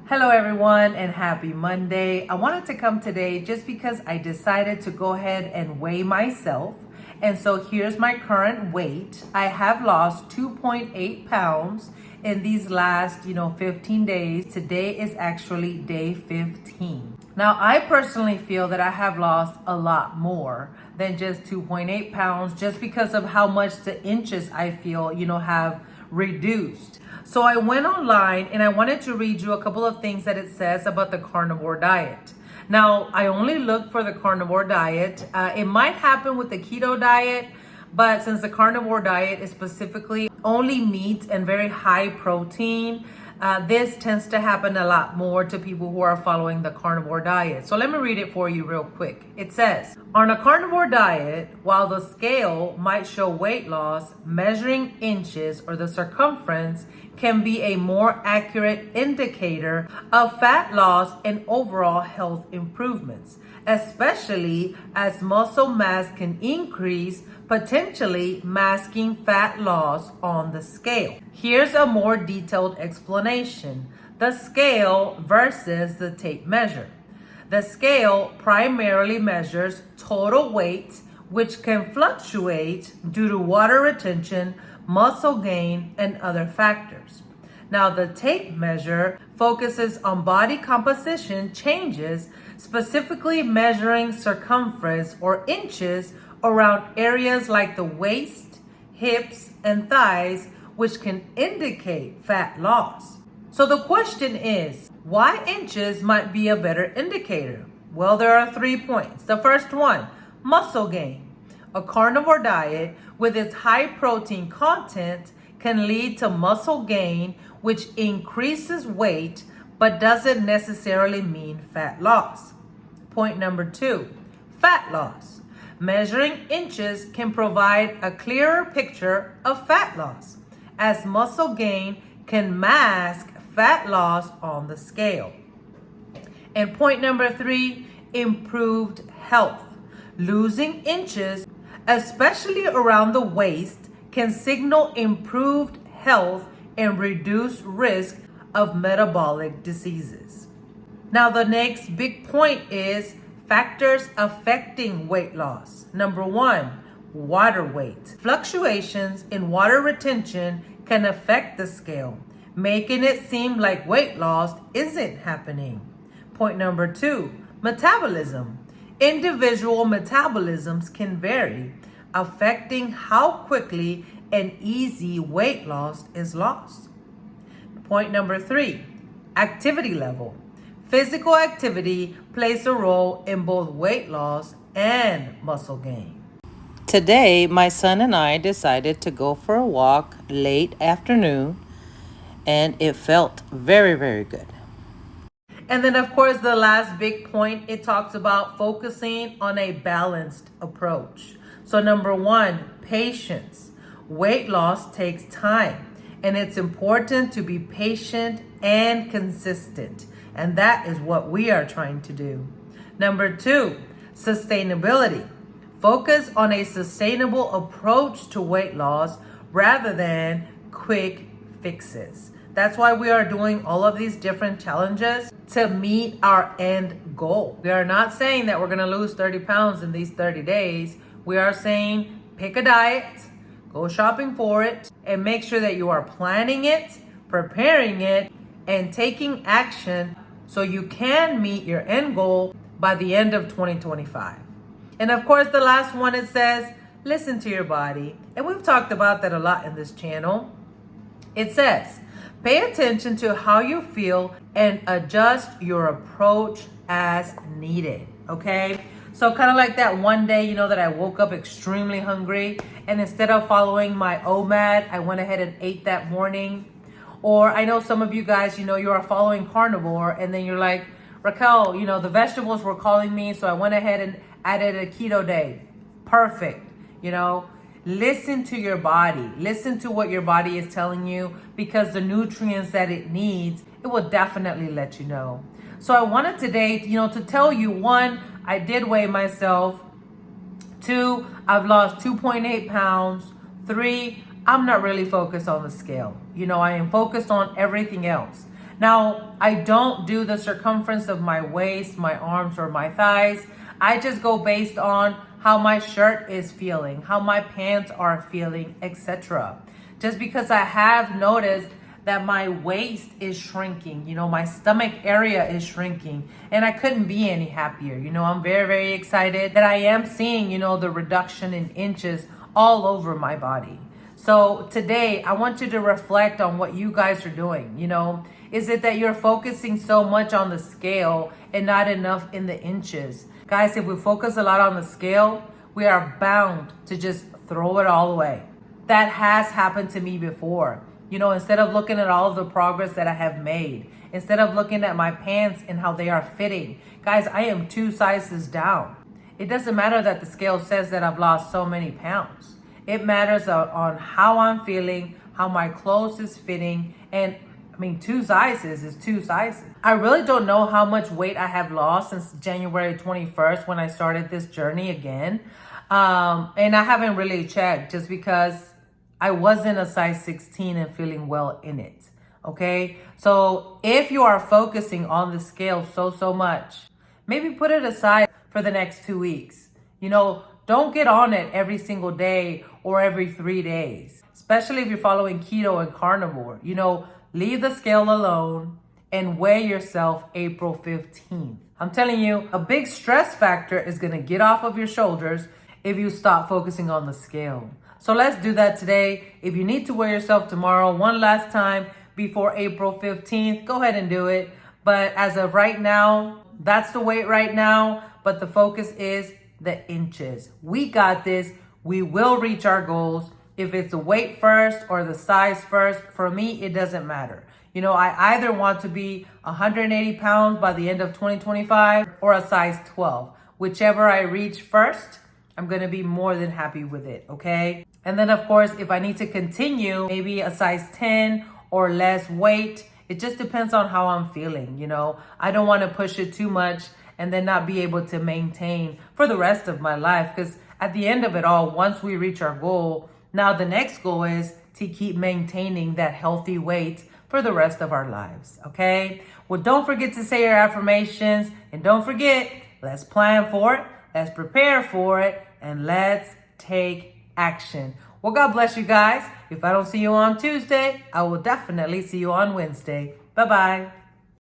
Hello everyone and happy Monday. I wanted to come today just because I decided to go ahead and weigh myself. And so here's my current weight. I have lost 2.8 pounds in these last, 15 days. Today is actually day 15. Now, I personally feel that I have lost a lot more than just 2.8 pounds just because of how much the inches I feel, have reduced. So I went online and I wanted to read you a couple of things that it says about the carnivore diet. Now, I only looked for the carnivore diet. It might happen with the keto diet, but since the carnivore diet is specifically only meat and very high protein, this tends to happen a lot more to people who are following the carnivore diet. So let me read it for you real quick. It says, on a carnivore diet, while the scale might show weight loss, measuring inches or the circumference can be a more accurate indicator of fat loss and overall health improvements, especially as muscle mass can increase, potentially masking fat loss on the scale. Here's a more detailed explanation. The scale versus the tape measure. The scale primarily measures total weight, which can fluctuate due to water retention, muscle gain, and other factors. Now, the tape measure focuses on body composition changes, specifically measuring circumference or inches around areas like the waist, hips, and thighs, which can indicate fat loss. So the question is, why inches might be a better indicator? Well, there are 3 points. The first one, muscle gain. A carnivore diet with its high protein content can lead to muscle gain, which increases weight but doesn't necessarily mean fat loss. Point number 2, fat loss. Measuring inches can provide a clearer picture of fat loss, as muscle gain can mask fat loss on the scale. And point number 3, improved health. Losing inches, especially around the waist, can signal improved health and reduce risk of metabolic diseases. Now, the next big point is factors affecting weight loss. Number 1, water weight. Fluctuations in water retention can affect the scale, making it seem like weight loss isn't happening. Point number 2, metabolism. Individual metabolisms can vary, affecting how quickly and easy weight loss is lost. Point number 3, activity level. Physical activity plays a role in both weight loss and muscle gain. Today, my son and I decided to go for a walk late afternoon, and it felt very, very good. And then, of course, the last big point, it talks about focusing on a balanced approach. So number 1, patience. Weight loss takes time, and it's important to be patient and consistent. And that is what we are trying to do. Number 2, sustainability. Focus on a sustainable approach to weight loss rather than quick fixes. That's why we are doing all of these different challenges to meet our end goal. We are not saying that we're going to lose 30 pounds in these 30 days. We are saying pick a diet, go shopping for it, and make sure that you are planning it, preparing it, and taking action so you can meet your end goal by the end of 2025. And of course, the last one, it says, listen to your body. And we've talked about that a lot in this channel. It says, pay attention to how you feel and adjust your approach as needed, okay? So kind of like that one day, that I woke up extremely hungry, and instead of following my OMAD, I went ahead and ate that morning. Or I know some of you guys, you are following carnivore, and then you're like, Raquel, the vegetables were calling me, so I went ahead and added a keto day. Perfect. Listen to your body. Listen to what your body is telling you, because the nutrients that it needs, it will definitely let you know. So I wanted today, to tell you, 1, I did weigh myself. 2, I've lost 2.8 pounds. 3, I'm not really focused on the scale. I am focused on everything else. Now, I don't do the circumference of my waist, my arms, or my thighs. I just go based on how my shirt is feeling, how my pants are feeling, etc. Just because I have noticed that my waist is shrinking, my stomach area is shrinking, and I couldn't be any happier. I'm very, very excited that I am seeing, the reduction in inches all over my body. So today, I want you to reflect on what you guys are doing. Is it that you're focusing so much on the scale and not enough in the inches? Guys, if we focus a lot on the scale, we are bound to just throw it all away. That has happened to me before. Instead of looking at all of the progress that I have made, instead of looking at my pants and how they are fitting, guys, I am 2 sizes down. It doesn't matter that the scale says that I've lost so many pounds. It matters on how I'm feeling, how my clothes is fitting, and 2 sizes is 2 sizes. I really don't know how much weight I have lost since January 21st when I started this journey again. And I haven't really checked just because I wasn't a size 16 and feeling well in it. Okay. So if you are focusing on the scale so much, maybe put it aside for the next 2 weeks. Don't get on it every single day or every 3 days, especially if you're following keto and carnivore. Leave the scale alone and weigh yourself April 15th. I'm telling you, a big stress factor is going to get off of your shoulders if you stop focusing on the scale. So let's do that today. If you need to weigh yourself tomorrow one last time before April 15th, go ahead and do it. But as of right now, that's the weight right now. But the focus is the inches. We got this. We will reach our goals. If it's the weight first or the size first, for me, it doesn't matter. I either want to be 180 pounds by the end of 2025 or a size 12. Whichever I reach first, I'm going to be more than happy with it, okay? And then, of course, if I need to continue, maybe a size 10 or less weight, it just depends on how I'm feeling, I don't want to push it too much and then not be able to maintain for the rest of my life. Because at the end of it all, once we reach our goal, now the next goal is to keep maintaining that healthy weight for the rest of our lives, okay? Well, don't forget to say your affirmations, and don't forget, let's plan for it, let's prepare for it, and let's take action. Well, God bless you guys. If I don't see you on Tuesday, I will definitely see you on Wednesday. Bye-bye.